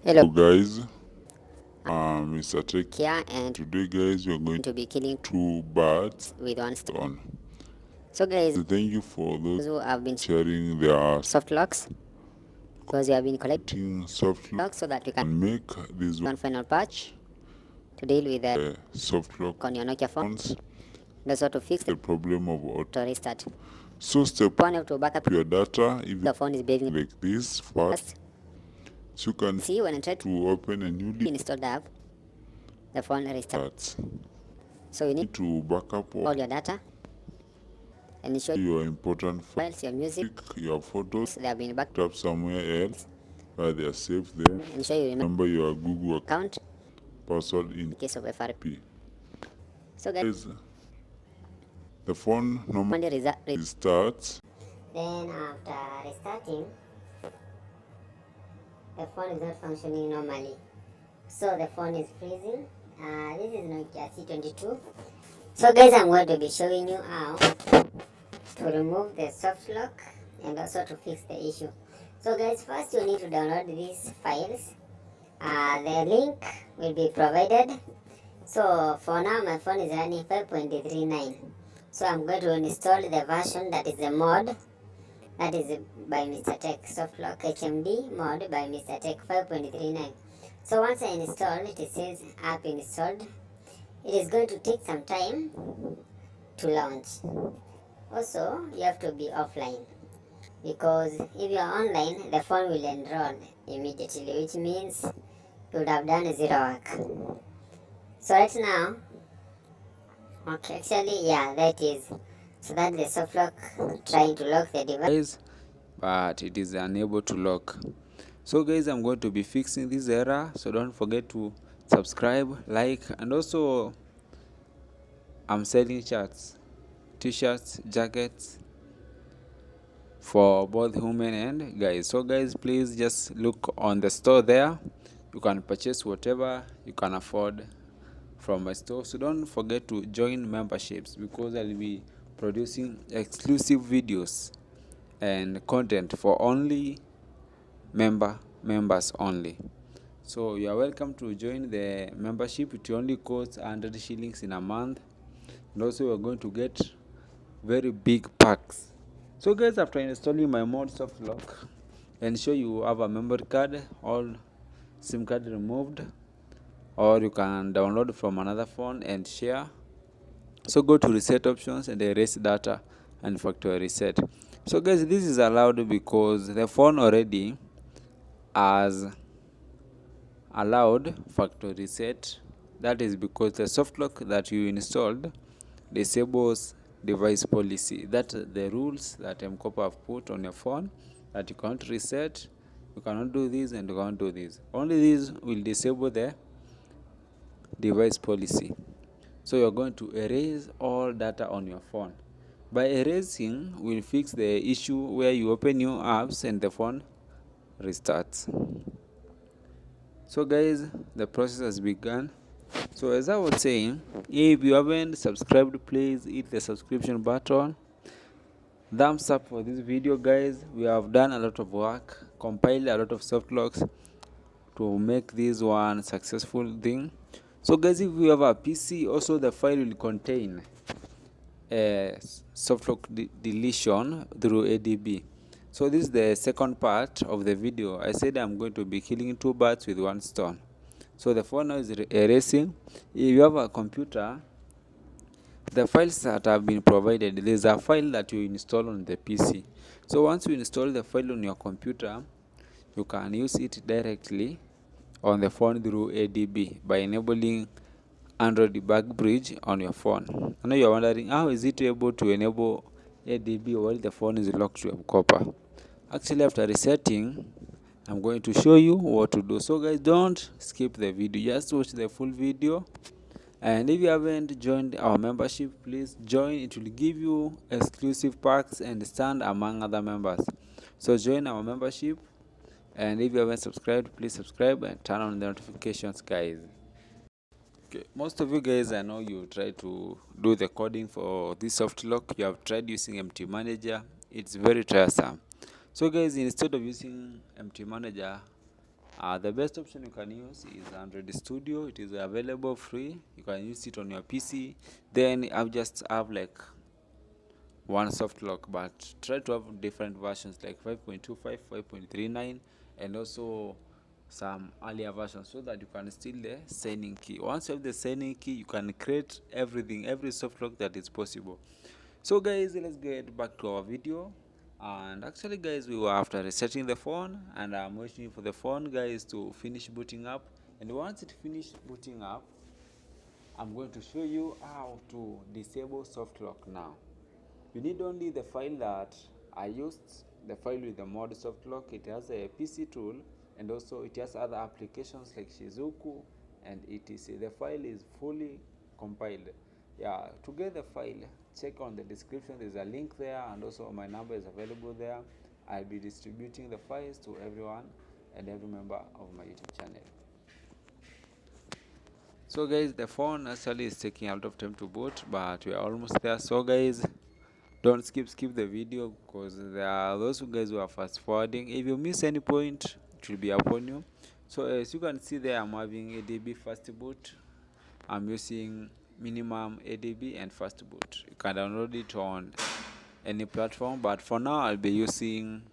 Hello guys, I'm Mr. Tech. here, and Today guys we are going to be killing to birds with one stone. on. So guys, Thank you for those who have been sharing their soft locks, because you have been collecting soft lock so that you can and make this one final patch to deal with the soft lock on your Nokia phone. phones That's how to fix the problem of auto restart. So step One have to back up your data if the phone is behaving like this fast. So you can see when I try to open a new install the app, the phone restarts. So you need to back up all your data and ensure your important files, your music, your photos. they have been backed up somewhere else where they are safe there. Ensure you Remember your Google account password in case of FRP. So guys, the phone normally restarts. Then after restarting, the phone is not functioning normally. So the phone is freezing. This is Nokia C22. So guys, I'm going to be showing you how to remove the soft lock and also to fix the issue. So guys, first you need to download these files. The link will be provided. So for now my phone is running 5.39. So I'm going to install the version that is the mod. That is by Mr. Tech, softlock HMD mod by Mr. Tech 5.39. So once I install it, it says app installed. It is going to take some time to launch. Also, you have to be offline, because if you are online, the phone will enroll immediately, which means you would have done zero work. So right now, okay, actually, yeah, that is, so that the softlock trying to lock the device, but it is unable to lock. So guys, I'm going to be fixing this error, so don't forget to subscribe, like, and also I'm selling shirts, t-shirts, jackets for both women and guys. So guys, please just look on the store there. You can purchase whatever you can afford from my store. So don't forget to join memberships, because I'll be producing exclusive videos and content for only members only. So you are welcome to join the membership. It only costs 100 shillings in a month, and also you are going to get very big packs. So guys, after installing my mod soft lock, ensure you have a memory card, all SIM card removed, or you can download from another phone and share. So go to reset options and erase data and factory reset. So guys, this is allowed because the phone already has allowed factory reset. That is because the soft lock that you installed disables device policy. That the rules that Mkopa have put on your phone, that you can't reset, you cannot do this, and you can't do this. Only this will disable the device policy. So you're going to erase all data on your phone. By erasing, we'll fix the issue where you open new apps and the phone restarts. So guys, the process has begun. So as I was saying, if you haven't subscribed, please hit the subscription button. Thumbs up for this video guys. We have done a lot of work, compiled a lot of soft locks to make this one successful thing. So guys, if you have a PC, also the file will contain a softlock deletion through ADB. So this is the second part of the video. I said I'm going to be killing two birds with one stone. So the phone now is erasing. If you have a computer, the files that have been provided, there's a file that you install on the PC. So once you install the file on your computer, you can use it directly on the phone through ADB by enabling Android debug bridge on your phone. I know you're wondering, how is it able to enable ADB while the phone is locked to Mkopa? Actually, after resetting, I'm going to show you what to do. So guys, don't skip the video, just watch the full video. And if you haven't joined our membership, please join. It will give you exclusive packs and stand among other members. So join our membership, and if you haven't subscribed, please subscribe and turn on the notifications guys. Okay, most of you guys, I know you try to do the coding for this soft lock. You have tried using MT Manager. It's very tiresome. So guys, instead of using MT Manager, The best option you can use is Android Studio. It is available free. You can use it on your PC. Then I've just have like one soft lock, but try to have different versions like 5.25, 5.39, and also some earlier versions, so that you can steal the signing key. Once you have the signing key, you can create everything, every soft lock that is possible. So guys, let's get back to our video. And actually guys, we were after resetting the phone, and I'm waiting for the phone guys to finish booting up. And once it finished booting up, I'm going to show you how to disable soft lock now. You need only the file that I used, the file with the mod softlock. It has a PC tool, and also it has other applications like Shizuku and etc. The file is fully compiled. Yeah, to get the file, check on the description. There's a link there, and also my number is available there. I'll be distributing the files to everyone and every member of my YouTube channel. So guys, the phone actually is taking a lot of time to boot, but we are almost there. So guys, don't skip the video, because there are those guys who are fast forwarding. If you miss any point, it will be upon you. So as you can see there, I'm having ADB fast boot. I'm using minimum ADB and fast boot. You can download it on any platform, but for now I'll be using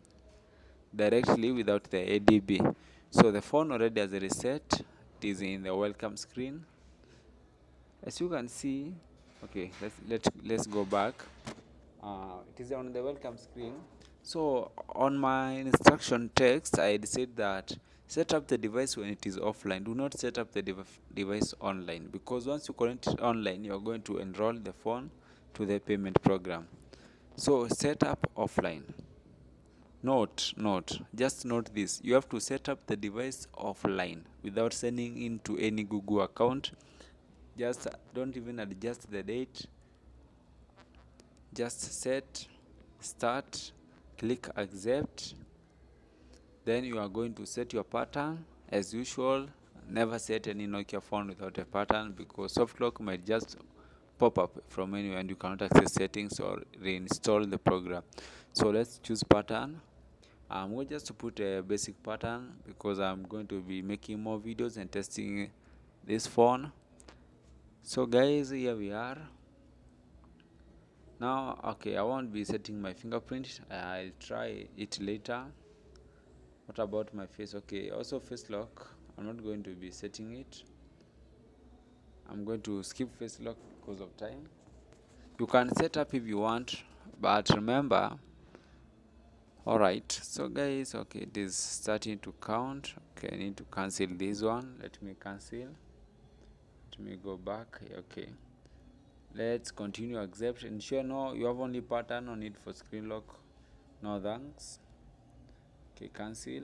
directly without the ADB. So the phone already has a reset. It is in the welcome screen. As you can see, okay, let's go back. It is on the welcome screen. So on my instruction text, I said that set up the device when it is offline. Do not set up the device online, because once you connect it online, you are going to enroll the phone to the payment program. So set up offline. Just note this: you have to set up the device offline without sending into any Google account. Just don't even adjust the date. Just set, start, click accept. Then you are going to set your pattern as usual. Never set any Nokia phone without a pattern, because softlock might just pop up from anywhere and you cannot access settings or reinstall the program. So let's choose pattern. I'm going just to put a basic pattern, because I'm going to be making more videos and testing this phone. So guys, here we are. Now, okay, I won't be setting my fingerprint. I'll try it later. What about my face? Okay, also face lock, I'm not going to be setting it. I'm going to skip face lock because of time. You can set up if you want, but remember. Alright, so guys, okay, it is starting to count. Okay, I need to cancel this one. Let me cancel. Let me go back. Okay, let's continue accept. Ensure no, you have only pattern on it for screen lock. No thanks. Okay, cancel.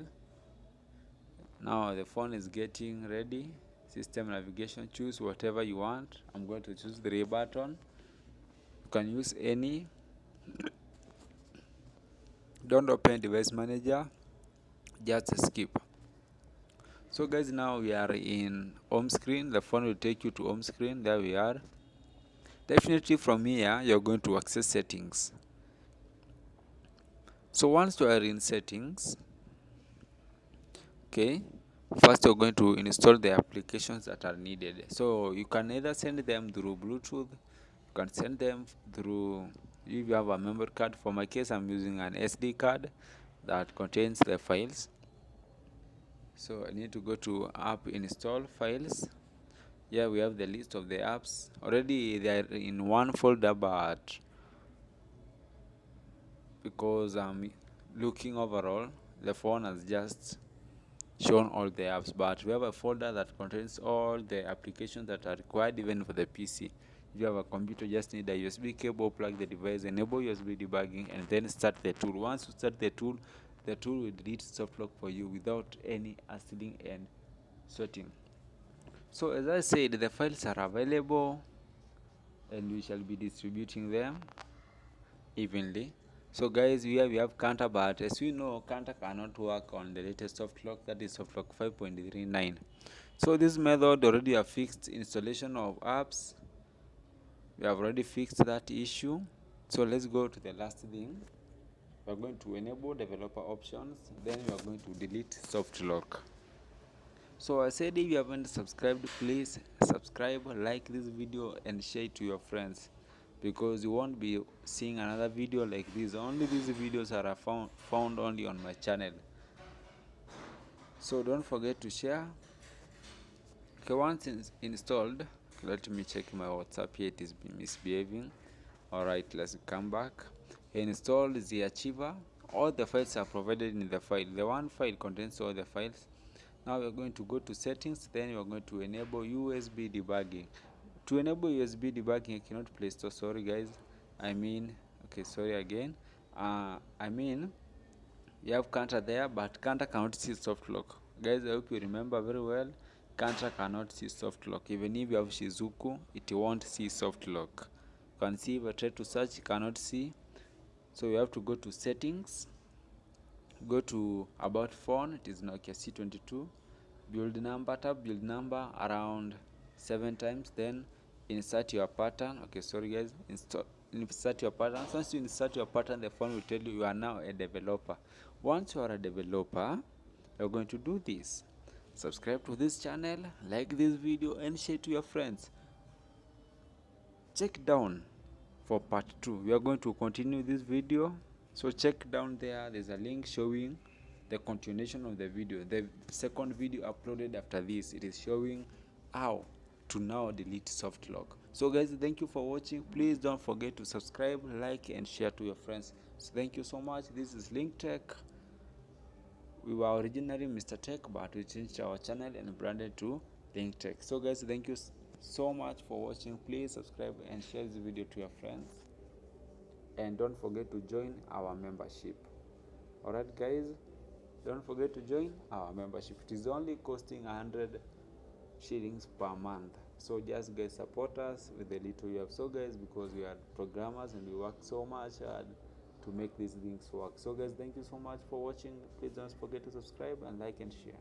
Now the phone is getting ready. System navigation, choose whatever you want. I'm going to choose the rear button. You can use any. Don't open device manager, just skip. So guys, now we are in home screen. The phone will take you to home screen. There we are. Definitely from here you're going to access settings. So once you are in settings, okay, first you're going to install the applications that are needed. So you can either send them through Bluetooth, you can send them through, if you have a memory card. For my case, I'm using an SD card that contains the files. So I need to go to app install files. Here we have the list of the apps. Already they are in one folder, but because I'm looking overall, the phone has just shown all the apps, but we have a folder that contains all the applications that are required, even for the PC. If you have a computer, just need a USB cable, plug the device, enable USB debugging, and then start the tool. Once you start the tool will delete softlock for you without any hassling and sorting. So as I said, the files are available and we shall be distributing them evenly. So guys, here we have Counter, but as we know, Counter cannot work on the latest softlock, that is softlock 5.39. So this method already have fixed installation of apps. We have already fixed that issue. So let's go to the last thing. We are going to enable developer options, then we are going to delete softlock. So I said, if you haven't subscribed, please subscribe, like this video and share it to your friends, because you won't be seeing another video like this. Only these videos are found only on my channel. So don't forget to share. Okay, once installed, okay, let me check my WhatsApp here. It is misbehaving. Alright, let's come back. Install the achiever. All the files are provided in the file. The one file contains all the files. Now we're going to go to settings, then we're going to enable USB debugging. To enable USB debugging, I cannot play store. Sorry guys. Okay, sorry again. You have counter there, but counter cannot see soft lock. Guys, I hope you remember very well. Counter cannot see soft lock. Even if you have Shizuku, it won't see soft lock. You can see if I try to search, cannot see. So you have to go to settings, go to about phone. It is Nokia C22. Build number, tap build number around 7 times, then insert your pattern. Okay, sorry guys, insert your pattern. Once you insert your pattern, the phone will tell you are now a developer. Once you are a developer, you're going to do this: subscribe to this channel, like this video and share to your friends. Check down for part 2. We are going to continue this video, so check down there. There's a link showing the continuation of the video. The second video uploaded after this, it is showing how to now delete soft lock. So guys, thank you for watching. Please don't forget to subscribe, like and share to your friends. So thank you so much. This is Tech. We were originally Mr. Tech, but we changed our channel and branded to Tech. So guys, thank you so much for watching. Please subscribe and share this video to your friends, and don't forget to join our membership. Alright guys, don't forget to join our membership. It is only costing 100 shillings per month. So just guys, support us with the little you have. So guys, because we are programmers and we work so much hard to make these things work. So guys, thank you so much for watching. Please don't forget to subscribe and like and share.